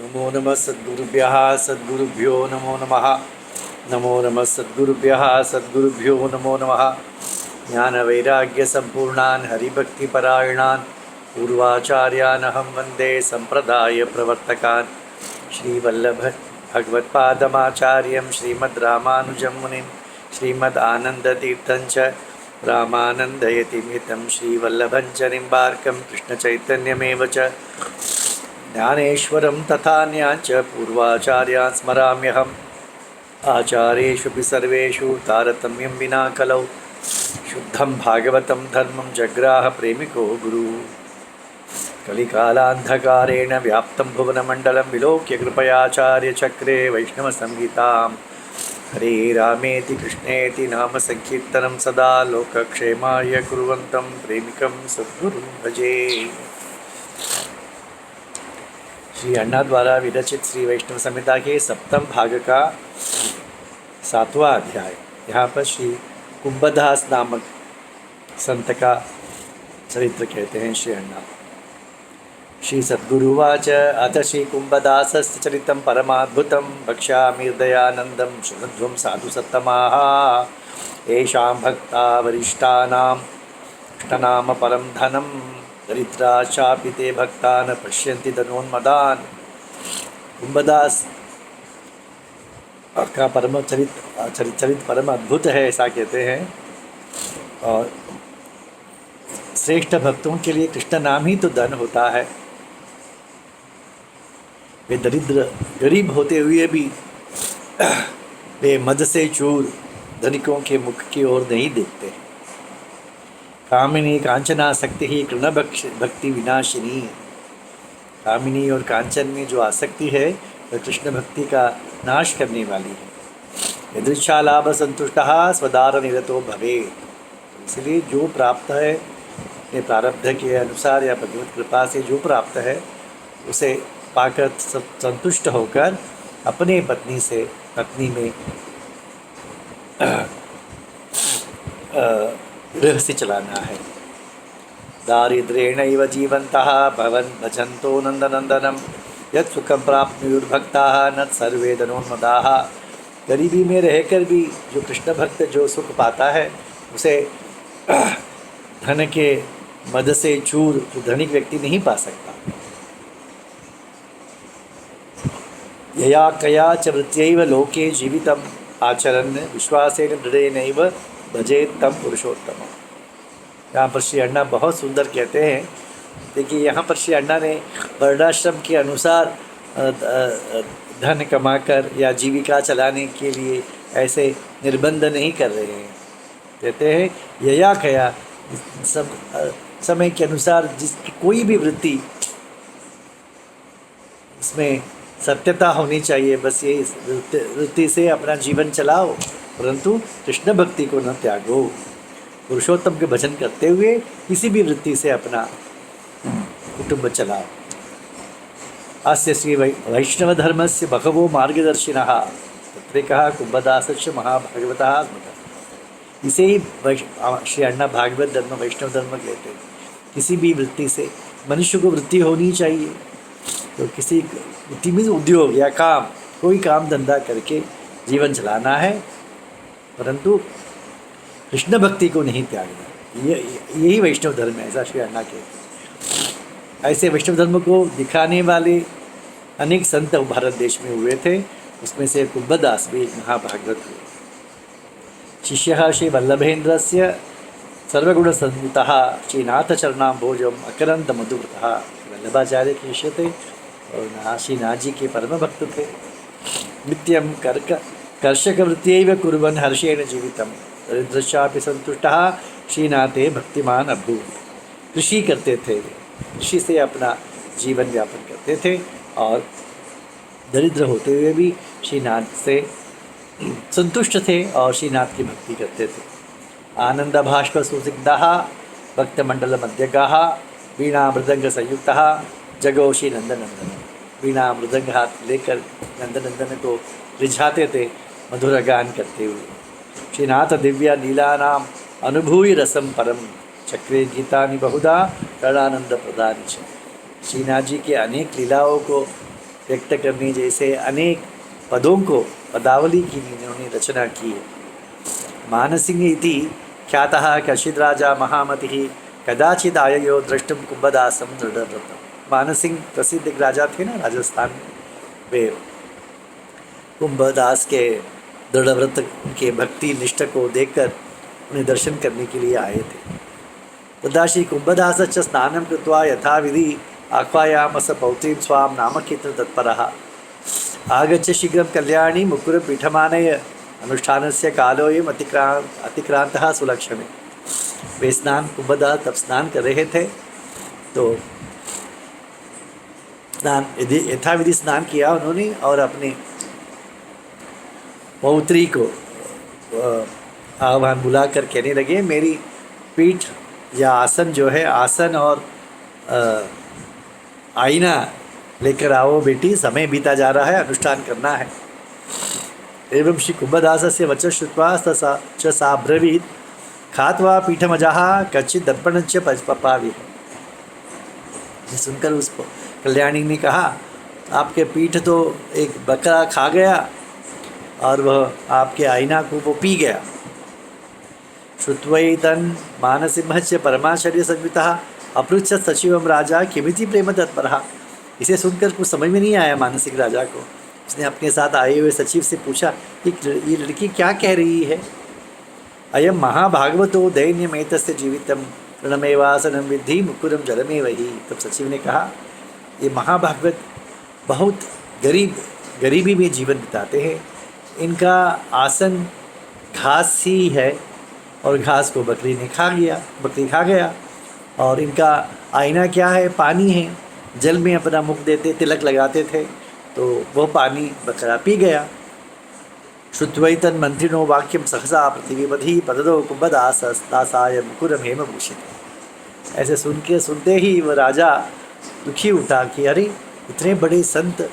नमो नमः सद्गुरुभ्यः सद्गुरुभ्यो नमो नमः। नमो नमः सद्गुरुभ्यः सद्गुरुभ्यो नमो नमः। ज्ञानवैराग्यसम्पूर्णान् हरिभक्तिपरायणान् पूर्वाचार्यानहं वन्दे सम्प्रदायप्रवर्तकान् श्रीवल्लभ भगवत्पादमाचार्यं श्रीमद्रामानुजं मुनिं श्रीमदानन्दतीर्थं च रामानन्दयतिमितं श्रीवल्लभं च निम्बार्कं कृष्णचैतन्यमेव च ज्ञानेश्वरं तथान्याञ्च पूर्वाचार्यान् स्मराम्यहम्। आचार्येषु सर्वेषु तारतम्यं विना कलौ शुद्धं भागवतं धर्मं जग्राह प्रेमिको गुरुः। कलिकालान्धकारेण व्याप्तं भुवनमण्डलं विलोक्य कृपयाचार्यचक्रे वैष्णवसंहितां हरे रामेति कृष्णेति नाम संकीर्तनं सदा लोकक्षेमाय कुर्वन्तं प्रेमिकं सद्गुरुं भजे। श्री अण्णा द्वारा विरचित श्री वैष्णव संहिता के सप्तम भाग का 7वां अध्याय। यहाँ पर श्री कुंभदास नामक संत का चरित्र कहते हैं श्री अण्णा। श्री सद्गुरुवाच अथ श्री कुंभदासस्य चरितं परमाद्भुतं वक्ष्यामि हृदयानन्दं शृण्वध्वं साधु सत्तमाः। येषां भक्ता वरिष्ठानां इष्टनाम परं धनं दरिद्राश्चापि ते भक्ता न पश्यन्ति धनोन्मदान्। कुंभदास का परम चरित परम अद्भुत है, ऐसा कहते हैं। और श्रेष्ठ भक्तों के लिए कृष्ण नाम ही तो धन होता है। वे दरिद्र गरीब होते हुए भी वे मद से चूर धनिकों के मुख की ओर नहीं देखते। कामिनी कांचनासक्ति ही कृण भक्ति विनाशिनी। कामिनी और कांचन में जो आसक्ति है वह कृष्ण भक्ति का नाश करने वाली है। यदृच्छा लाभ संतुष्टः स्वदार निरतो भवे। इसलिए जो प्राप्त है अपने प्रारब्ध के अनुसार या भगवत कृपा से जो प्राप्त है उसे पाकर संतुष्ट होकर अपने पत्नी में गृह से चलाना है। दारिद्र्येणैव जीवन्तः भवन् भजन्तो नन्दनन्दनं यत् सुखं प्राप्नुयुर्भक्ताः न सर्वे धनोन्मदाः। गरीबी में रहकर भी जो कृष्ण भक्त जो सुख पाता है उसे धन के मद से चूर जो धनिक व्यक्ति नहीं पा सकता। यया कया च वृत्त्यैव लोके जीवितम् आचरन् विश्वासेन दृढ़ेनैव भजेत तम पुरुषोत्तम। यहाँ पर श्री अण्णा बहुत सुंदर कहते हैं। देखिए यहाँ पर श्री अण्णा ने वर्णाश्रम के अनुसार धन कमाकर या जीविका चलाने के लिए ऐसे निर्बंध नहीं कर रहे हैं। कहते हैं यया कया सब समय के अनुसार जिसकी कोई भी वृत्ति इसमें सत्यता होनी चाहिए, बस ये वृत्ति से अपना जीवन चलाओ, परंतु कृष्ण भक्ति को न त्यागो। पुरुषोत्तम के भजन करते हुए किसी भी वृत्ति से अपना कुटुंब चलाओ। अस्य श्री वैष्णव धर्म से बहवो मार्गदर्शिनः तत्र कहा कुंभदासस्य महाभागवतः स्मृतः। इसे ही श्री अण्णा भागवत धर्म वैष्णव धर्म कहते हैं। किसी भी वृत्ति से मनुष्य को वृत्ति होनी चाहिए। तो किसी वृत्ति में उद्योग या काम कोई काम धंधा करके जीवन चलाना है, परंतु कृष्ण भक्ति को नहीं त्यागना। यही वैष्णव धर्म है, ऐसा श्री अण्णा कहते हैं। ऐसे वैष्णव धर्म को दिखाने वाले अनेक संत भारत देश में हुए थे। उसमें से कुंभदास भी एक महाभागवत हुए। शिष्यः श्री वल्लभेन्द्रस्य सर्वगुणसंयुतः श्रीनाथचरणाम्भोजम् अकरन्त मधुव्रतः। वल्लभाचार्य के शिष्य थे और श्रीनाथ जी के परम भक्त थे। नित्यं कर्षकवृत्त्यैव कुर्वन् हर्षेण जीवितं दरिद्रश्चापि संतुष्टः श्रीनाथे भक्तिमान अभूत्। कृषि करते थे, कृषि से अपना जीवन यापन करते थे और दरिद्र होते हुए भी श्रीनाथ से संतुष्ट थे और श्रीनाथ की भक्ति करते थे। आनंद भाष्प सुसिग्धः भक्तमंडल मध्यगाः वीणा मृदंग संयुक्तः जगो श्री नंदनंदन। वीणा मृदंग हाथ लेकर नंदनंदन को रिझाते थे मधुर गान करते हुए। श्रीनाथ दिव्या लीला नाम अनुभूय रसम परम चक्रे गीतानि बहुधा रणानंद प्रदान। श्रीनाथ जी के अनेक लीलाओं को व्यक्त करने जैसे अनेक पदों को पदावली की इन्होंने रचना की है। मानसिंह इति ख्यातः कश्चित् राजा महामतिः कदाचित् आययो द्रष्टुं कुम्भदासं दृढ़व्रतम्। मानसिंह प्रसिद्ध एक राजा थे ना राजस्थान में, वे कुंभदास के दृढ़व्रत के भक्ति निष्ठा को देखकर उन्हें दर्शन करने के लिए आए थे। तदा श्री कुंभदासश्च स्नानं कृत्वा यथाविधि आह्वायामस पौत्रीं स्वां नामकीर्तन तत्परः। आगच्छ शीघ्रं कल्याणी मुकुरं पीठमानय अनुष्ठानस्य कालोऽयम् अतिक्रांतः सुलक्षणे। वे स्नान कुंभदास तब स्नान कर रहे थे, तो स्नान यथाविधि स्नान किया उन्होंने और अपने पौत्री को आह्वान बुलाकर कहने लगे, मेरी पीठ या आसन जो है, आसन और आईना लेकर आओ बेटी, समय बीता जा रहा है, अनुष्ठान करना है। एवं श्री कुंभदासस्य वचः श्रुत्वा च सा ब्रवीत् खात्वा पीठमजः कच्चित् दर्पणञ्च पपावि। सुनकर उस कल्याणी ने कहा, आपके पीठ तो एक बकरा खा गया और वह आपके आईना को वो पी गया। श्रुत्वैतन् मानसिंहस्य परमाश्चर्य संवितः अपृच्छत् सचिवं राजा किमिति प्रेम तत्परः। इसे सुनकर कुछ समझ में नहीं आया मानसिंह राजा को। उसने अपने साथ आए हुए सचिव से पूछा कि ये लड़की क्या कह रही है। अयम महाभागवतो दैन्यमेतस्य जीवितम ऋणमेवासनं विद्धि मुकुरम जलमेव हि। तब सचिव ने कहा, ये महाभागवत बहुत गरीबी में जीवन बिताते हैं, इनका आसन घास ही है और घास को बकरी खा गया, और इनका आईना क्या है, पानी है, जल में अपना मुख देते तिलक लगाते थे, तो वह पानी बकरा पी गया। श्रुत्वैतन् मंत्रिणो वाक्यम सहसा पृथ्वीपति पददो कुंभदासाय मुकुरम हेमभूषित। ऐसे सुनते ही वह राजा दुखी उठा कि अरे, इतने बड़े संत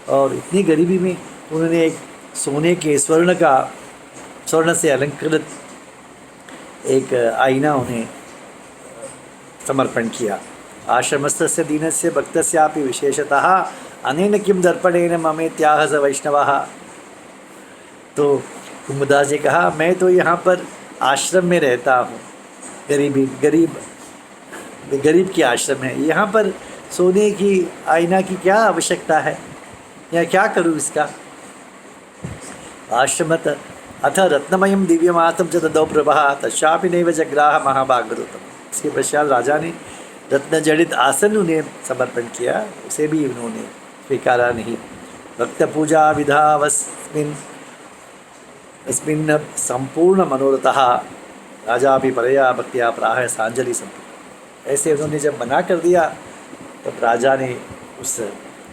और इतनी गरीबी में उन्होंने एक सोने के स्वर्ण से अलंकृत एक आईना उन्हें समर्पण किया। आश्रमस्थस्य दीनस्य भक्तस्यापि विशेषतः अनेन किं दर्पणेन ममेत्याह स वैष्णवः। तो कुंभदास जी कहा, मैं तो यहाँ पर आश्रम में रहता हूँ, गरीब की आश्रम है, यहाँ पर सोने की आईना की क्या आवश्यकता है, या क्या करूँ इसका। आश्रमत अथ रत्नमयम दिव्यमासम च तदौ प्रभा तस्यापि नैव जग्राह महाभागवतम। इसके पश्चात राजा ने रत्न जड़ित आसन उन्हें समर्पण किया, उसे भी उन्होंने स्वीकारा नहीं। भक्त पूजा विधावस्मिन् संपूर्ण मनोरथः राजा भी परया भक्तिया प्राह सांजलि संपूर्ण। ऐसे उन्होंने जब मना कर दिया, तब राजा ने उस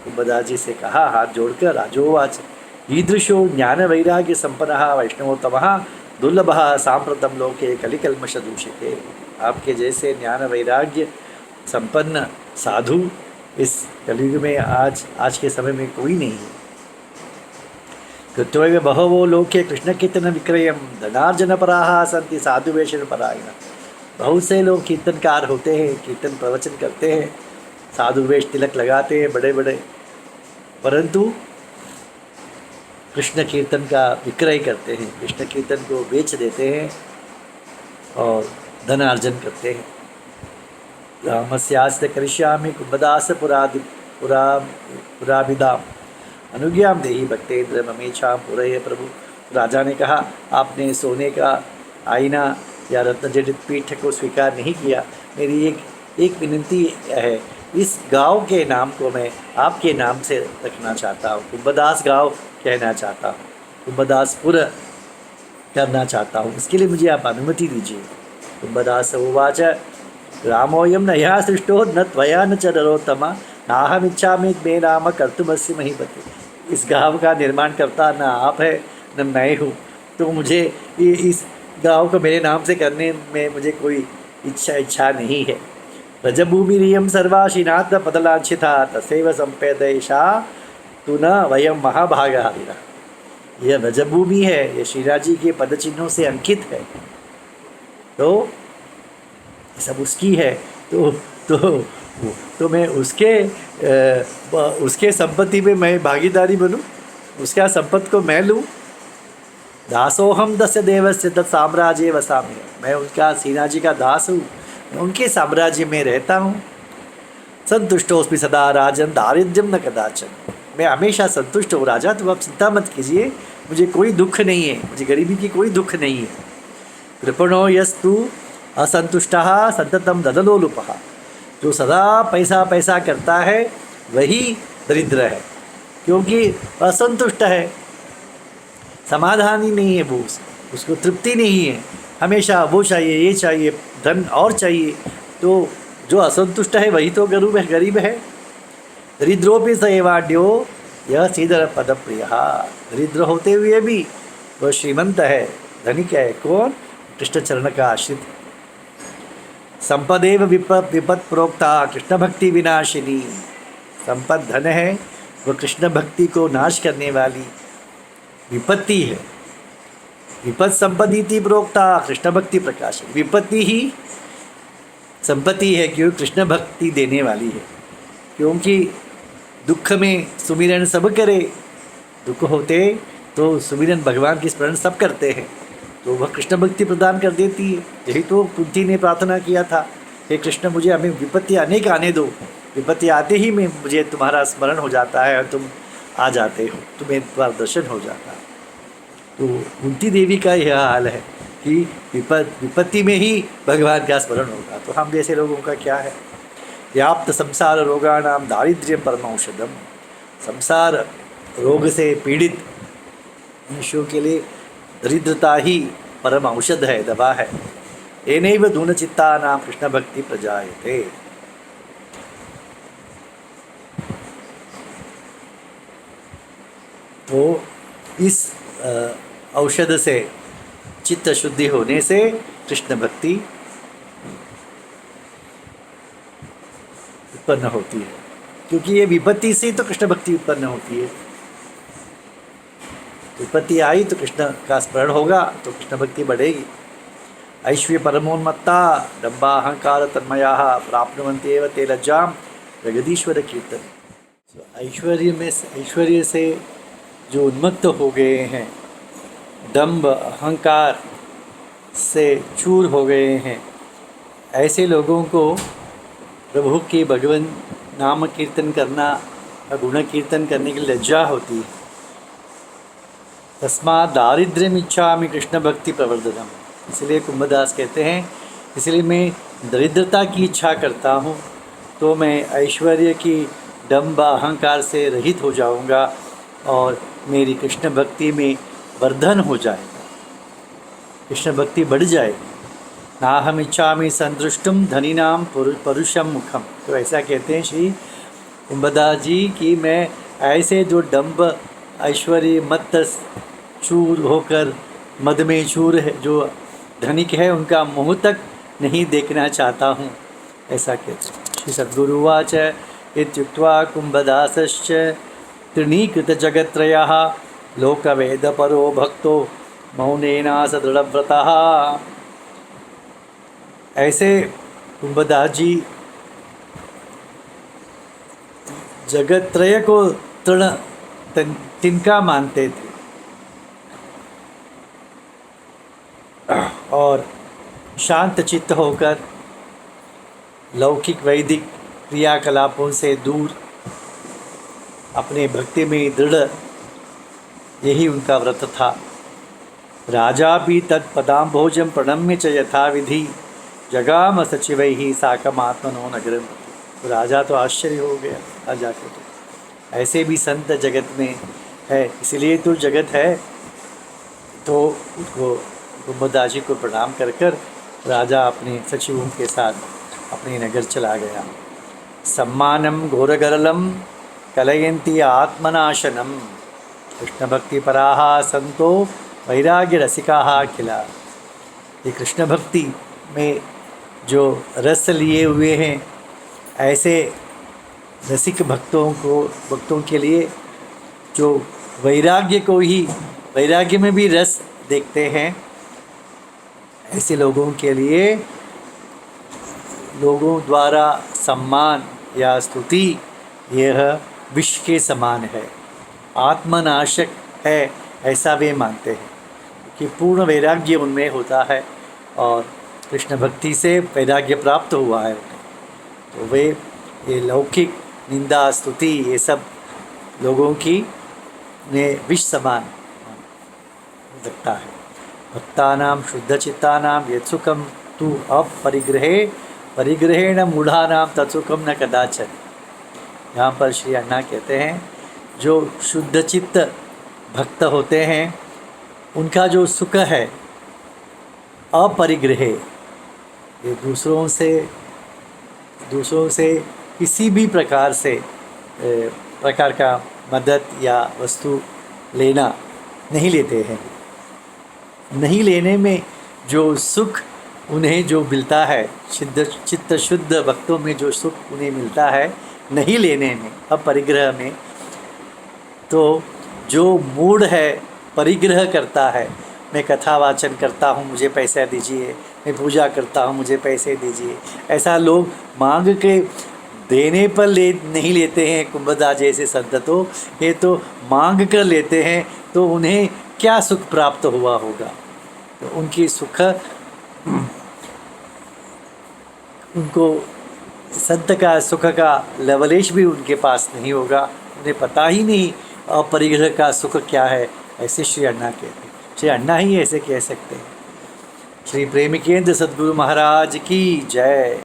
कुंभदास जी से कहा हाथ जोड़कर, राजोवाच ईदृशो ज्ञान वैराग्य संपन्नः वैष्णवोत्तमः दुर्लभः सांप्रतम लोके कलिकल्मष दूषिते। आपके जैसे ज्ञान वैराग्य संपन्न साधु इस कलयुग में आज के समय में कोई नहीं है। कृत्वैव बहवो लोके कृष्ण कीर्तन विक्रयम धनार्जन पराः सन्ति साधु वेशन परायण। बहुत से लोग कीर्तनकार होते हैं, कीर्तन प्रवचन करते हैं, साधु वेश तिलक लगाते हैं बड़े बड़े, परंतु कृष्ण कीर्तन का विक्रय करते हैं, कृष्ण कीर्तन को बेच देते हैं और धनार्जन करते हैं। रामस्यास्ते करिष्यामि कुंभदास पुराभिधाम अनुज्ञाम देहि भक्तेन्द्र ममेच्छाम पुरय प्रभु। राजा ने कहा, आपने सोने का आईना या रत्नजड़ित पीठ को स्वीकार नहीं किया, मेरी एक विनती है, इस गांव के नाम को मैं आपके नाम से रखना चाहता हूँ, कुंभदास गांव कहना चाहता हूँ, कुंभदासपुर करना चाहता हूँ, इसके लिए मुझे आप अनुमति दीजिए। कुंभदास उवाच रामोऽयं न ह्यः सृष्टो न त्वया न च नरोत्तमा नाहमिच्छामि मे नाम कर्तुमस्य महीपते। इस गांव का निर्माण करता न आप है न मैं हूँ, तो मुझे इस गांव को मेरे नाम से करने में मुझे कोई इच्छा नहीं है। व्रजभूमिरियं सर्वाशीनाथ पदलांछिता तस्यैव संपेदेशा तु न वयं महाभागा हरिणा। यह व्रजभूमि है, यह श्रीराज जी के पद चिन्हों से अंकित है, तो सब उसकी है, तो तो तो मैं उसके संपत्ति में मैं भागीदारी बनूं, उसका संपत्ति को मैं लूं। दासोहम दस्य देवस्य तत् साम्राज्य वसामि, मैं उनका सीना जी का दास हूँ, मैं उनके साम्राज्य में रहता हूँ। संतुष्टोस्मि सदा राजन दारिद्र्यम न कदाचन, मैं हमेशा संतुष्ट हूँ राजा, तो आप चिंता मत कीजिए, मुझे कोई दुख नहीं है, मुझे गरीबी की कोई दुख नहीं है। कृपणो यस्तु असंतुष्टः सततम ददलोलुपः, जो सदा पैसा पैसा करता है वही दरिद्र है, क्योंकि असंतुष्ट है, समाधान ही नहीं है, वो उसको तृप्ति नहीं है, हमेशा वो चाहिए, ये चाहिए, धन और चाहिए। तो जो असंतुष्ट है वही तो गरीब है। दरिद्रोपि स एवाड्यो यह सीधर पद प्रिय, दरिद्र होते हुए भी वह श्रीमंत है, धनिक है। कौन? कृष्ण चरण का आश्रित। संपदेव विपत प्रोक्ता कृष्ण भक्ति विनाशिनी, संपद धन है, वह कृष्ण भक्ति को नाश करने वाली विपत्ति है। विपत संपत्ति प्रोक्ता कृष्ण भक्ति प्रकाश, विपत्ति ही संपत्ति है क्योंकि कृष्ण भक्ति देने वाली है। क्योंकि दुख में सुमिरन सब करे, दुख होते तो सुमिरन भगवान की स्मरण सब करते हैं, तो वह कृष्ण भक्ति प्रदान कर देती है। यही तो कुंती ने प्रार्थना किया था, हे कृष्ण मुझे हमें विपत्ति अनेक आने दो, विपत्ति आते ही में मुझे तुम्हारा स्मरण हो जाता है और तुम आ जाते हो, तुम्हें तुम्हारा दर्शन हो जाता है। तो कुंती देवी का यह हाल है कि विपत्ति में ही भगवान का स्मरण होगा। तो हम जैसे लोगों का क्या है? व्याप्त संसार रोगाणाम दारिद्र्यम परमौषधम, संसार रोग से पीड़ित मनुष्यों के लिए दरिद्रता ही परम औषध है, दवा है। एनैव दूनचित्ता नाम कृष्ण भक्ति प्रजायते। तो इस औषध से, चित्त शुद्धि होने से कृष्ण भक्ति उत्पन्न होती है, क्योंकि ये विपत्ति से तो कृष्ण भक्ति उत्पन्न होती है। विपत्ति आई तो कृष्ण का स्मरण होगा तो कृष्ण भक्ति बढ़ेगी। ऐश्वर्य परमोन्मत्ता डम्बा अहंकार तन्मया प्राप्नुवन्ति एव ते लज्जाम जगदीश्वर कीर्तन। ऐश्वर्य से जो उन्मत्त हो गए हैं, दंभ अहंकार से चूर हो गए हैं, ऐसे लोगों को प्रभु के भगवान नाम कीर्तन करना, गुण कीर्तन करने की लज्जा होती है। तस्मात् दारिद्र्यम इच्छामि कृष्ण भक्ति प्रवर्धनम, इसलिए कुंभदास कहते हैं, इसलिए मैं दरिद्रता की इच्छा करता हूँ, तो मैं ऐश्वर्य की दंभ अहंकार से रहित हो जाऊँगा और मेरी कृष्ण भक्ति में वर्धन हो जाएगा, कृष्ण भक्ति बढ़ जाएगी। नाहम इच्छामि संदृष्टुम धनीनाम परुषम मुखम, तो ऐसा कहते हैं श्री कुंभदास जी कि मैं ऐसे जो डंब ऐश्वर्य मत चूर होकर मद में चूर है, जो धनिक है, उनका मुँह तक नहीं देखना चाहता हूँ, ऐसा कहते हैं। श्री सद्गुरुवाच इत्युक्त्वा कुंभदासश्च तृणीकृत जगत्त्रयः लोकवेद परो भक्तो मौनेनास दृढ़व्रतः। ऐसे कुंभदास जी जगत्त्रय को तृण तिनका मानते थे और शांत चित्त होकर लौकिक वैदिक क्रियाकलापों से दूर अपने भक्ति में दृढ़, यही उनका व्रत था। राजा भी तत्पदाम्भोजं प्रणम्य च यथा विधि जगाम सचिवैहि साकमात्मनो नगरम। तो राजा तो आश्चर्य हो गया, राजा को तो ऐसे भी संत जगत में है, इसलिए तो जगत है। तो उसको कुंभदास जी को प्रणाम कर कर राजा अपने सचिवों के साथ अपने नगर चला गया। सम्मानम घोरगरलम कलयन्ति आत्मनाशनम कृष्ण भक्ति पराः संतो वैराग्य रसिकाः अखिला। ये कृष्ण भक्ति में जो रस लिए हुए हैं, ऐसे रसिक भक्तों के लिए जो वैराग्य में भी रस देखते हैं, ऐसे लोगों के लिए लोगों द्वारा सम्मान या स्तुति यह विष के समान है, आत्मनाशक है, ऐसा वे मानते हैं कि पूर्ण वैराग्य उनमें होता है और कृष्ण भक्ति से वैराग्य प्राप्त हुआ है उन्हें। तो वे ये लौकिक निंदा स्तुति ये सब लोगों की ने विष समान लगता है। भक्तानां शुद्धचित्तानां यत्सुखं तु अपरिग्रहे परिग्रहेण मूढ़ानां तत्सुखं न कदाचन। यहाँ पर श्री अण्णा कहते हैं जो शुद्धचित्त भक्त होते हैं उनका जो सुख है अपरिग्रहे, ये दूसरों से किसी भी प्रकार का मदद या वस्तु लेना नहीं लेते हैं। नहीं लेने में जो सुख उन्हें जो मिलता है, चित्त शुद्ध भक्तों में जो सुख उन्हें मिलता है नहीं लेने में, अपरिग्रह में, तो जो मूढ़ है परिग्रह करता है, मैं कथा वाचन करता हूँ मुझे पैसा दीजिए, मैं पूजा करता हूँ मुझे पैसे दीजिए, ऐसा लोग मांग के देने पर नहीं लेते हैं। कुंभदास जैसे संत तो ये तो मांग कर लेते हैं, तो उन्हें क्या सुख प्राप्त हुआ होगा। तो उनकी सुख उनको संत का सुख का लवलेश भी उनके पास नहीं होगा, उन्हें पता ही नहीं अपरिग्रह का सुख क्या है। ऐसे श्री अण्णा कहते हैं, श्री अण्णा ही ऐसे कह सकते हैं। श्री प्रेमिकेंद्र सद्गुरु महाराज की जय।